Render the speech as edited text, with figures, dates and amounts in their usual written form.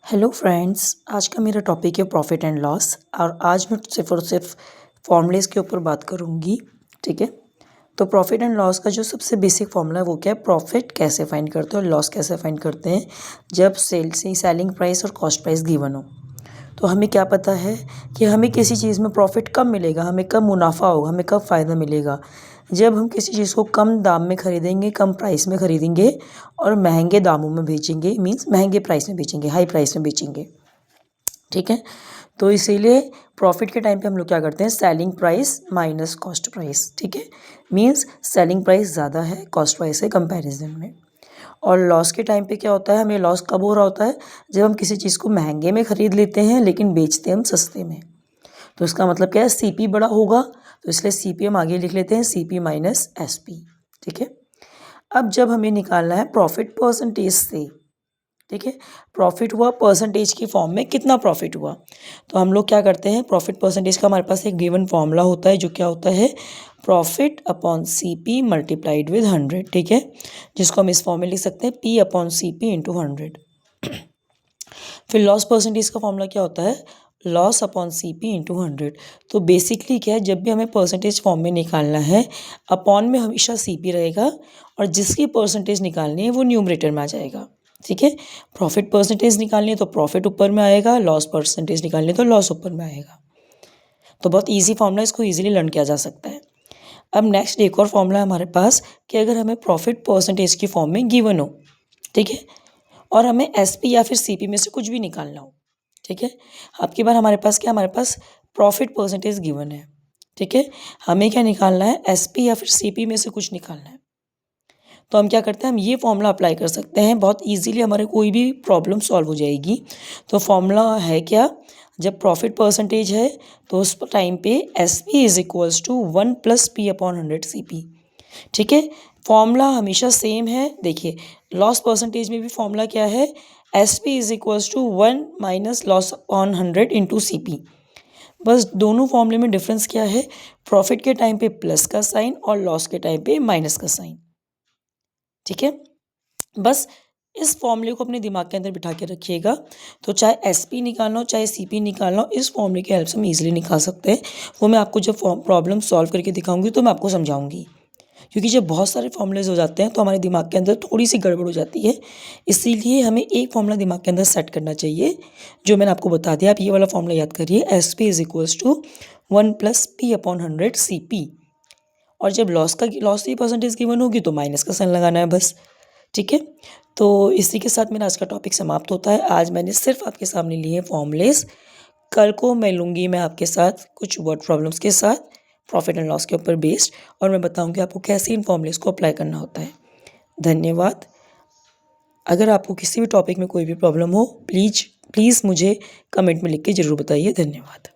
Hello friends, आज का मेरा टॉपिक है प्रॉफिट एंड लॉस। और आज मैं सिर्फ और सिर्फ फॉर्मूलेस के ऊपर बात करूँगी। ठीक है। तो प्रॉफिट एंड लॉस का जो सबसे बेसिक फॉर्मूला है वो क्या है, प्रॉफिट कैसे फाइंड करते हैं और लॉस कैसे फाइंड करते हैं जब सेलिंग प्राइस और कॉस्ट प्राइस गिवन हो। तो हमें क्या पता है कि हमें किसी चीज़ में प्रॉफिट कब मिलेगा, हमें कब मुनाफा होगा, हमें कब फ़ायदा मिलेगा, जब हम किसी चीज़ को कम दाम में ख़रीदेंगे, कम प्राइस में ख़रीदेंगे और महंगे दामों में बेचेंगे, मींस महंगे प्राइस में बेचेंगे, हाई प्राइस में बेचेंगे। ठीक है। तो इसीलिए प्रॉफिट के टाइम पे हम लोग क्या करते हैं, selling price minus cost price. ठीक है। मींस सेलिंग प्राइस ज़्यादा है कॉस्ट प्राइस से कंपैरिजन में। और लॉस के टाइम पे क्या होता है, हमें लॉस कब हो रहा होता है, जब हम किसी चीज़ को महंगे में ख़रीद लेते हैं लेकिन बेचते हैं हम सस्ते में। तो इसका मतलब क्या है, सीपी बड़ा होगा, तो इसलिए सीपी हम आगे लिख लेते हैं, सीपी माइनस एसपी। ठीक है। अब जब हमें निकालना है प्रॉफिट परसेंटेज से, ठीक है, प्रॉफिट हुआ परसेंटेज की फॉर्म में, कितना प्रॉफिट हुआ, तो हम लोग क्या करते हैं, प्रॉफिट परसेंटेज का हमारे पास एक गिवन फॉर्मूला होता है जो क्या होता है, profit upon C P multiplied with 100। ठीक है। जिसको हम इस फॉर्म में लिख सकते हैं P upon C P into 100। फिर लॉस परसेंटेज का फॉर्मूला क्या होता है, loss upon C P into 100। तो बेसिकली क्या है, जब भी हमें परसेंटेज फॉर्म में निकालना है, अपॉन में हमेशा सी पी रहेगा और जिसकी परसेंटेज निकालनी है वो न्यूमरेटर में आ जाएगा। ठीक है। प्रॉफिट परसेंटेज निकालनी है तो प्रॉफिट ऊपर में आएगा, लॉस परसेंटेज निकालनी है तो लॉस ऊपर में आएगा। तो बहुत ईजी फॉर्मूला, इसको ईजिली लर्न किया जा सकता है। अब नेक्स्ट एक और फॉर्मूला है हमारे पास कि अगर हमें प्रॉफिट परसेंटेज की फॉर्म में गिवन हो, ठीक है, और हमें एसपी या फिर सीपी में से कुछ भी निकालना हो। ठीक है। अब की बार हमारे पास क्या, हमारे पास प्रॉफिट परसेंटेज गिवन है। ठीक है। हमें क्या निकालना है, एसपी या फिर सीपी में से कुछ निकालना है। तो हम क्या करते हैं, हम ये फॉर्मूला अप्लाई कर सकते हैं, बहुत इजीली हमारे कोई भी प्रॉब्लम सॉल्व हो जाएगी। तो फॉर्मूला है क्या, जब प्रॉफिट परसेंटेज है तो उस टाइम पे S P is equals to 1 plus P upon 100 C P. ठीक है। फॉर्मूला हमेशा सेम है। देखिए, लॉस परसेंटेज में भी फॉर्मूला क्या है, S P is equals to 1 minus loss upon 100 into C P. बस दोनों फॉर्मूले में डिफरेंस क्या है, प्रॉफिट के टाइम पे प्लस का साइन और लॉस के टाइम पे माइनस का साइन। ठीक है। बस इस फॉर्मूले को अपने दिमाग के अंदर बिठा के रखिएगा। तो चाहे एस पी निकालना हो चाहे सी पी निकालना हो, इस फॉर्मूले की हेल्प से हम ईजिली निकाल सकते हैं। वो मैं आपको जब प्रॉब्लम सॉल्व करके दिखाऊंगी तो मैं आपको समझाऊंगी। क्योंकि जब बहुत सारे फॉर्मूलेज हो जाते हैं तो हमारे दिमाग के अंदर थोड़ी सी गड़बड़ हो जाती है। इसीलिए हमें एक फॉर्मूला दिमाग के अंदर सेट करना चाहिए, जो मैंने आपको बता दिया। आप ये वाला फॉर्मूला याद करिए, S P is equals to 1 plus P upon 100 C P. और जब लॉस की परसेंटेज गिवन होगी तो माइनस का साइन लगाना है बस। ठीक है। तो इसी के साथ मेरा आज का टॉपिक समाप्त होता है। आज मैंने सिर्फ आपके सामने लिए फॉर्मूलेस। कल को मैं लूँगी मैं आपके साथ कुछ वर्ड प्रॉब्लम्स के साथ प्रॉफिट एंड लॉस के ऊपर बेस्ड, और मैं बताऊँगी आपको कैसे इन फॉर्मूलेस को अप्लाई करना होता है। धन्यवाद। अगर आपको किसी भी टॉपिक में कोई भी प्रॉब्लम हो, प्लीज़ मुझे कमेंट में लिख के ज़रूर बताइए। धन्यवाद।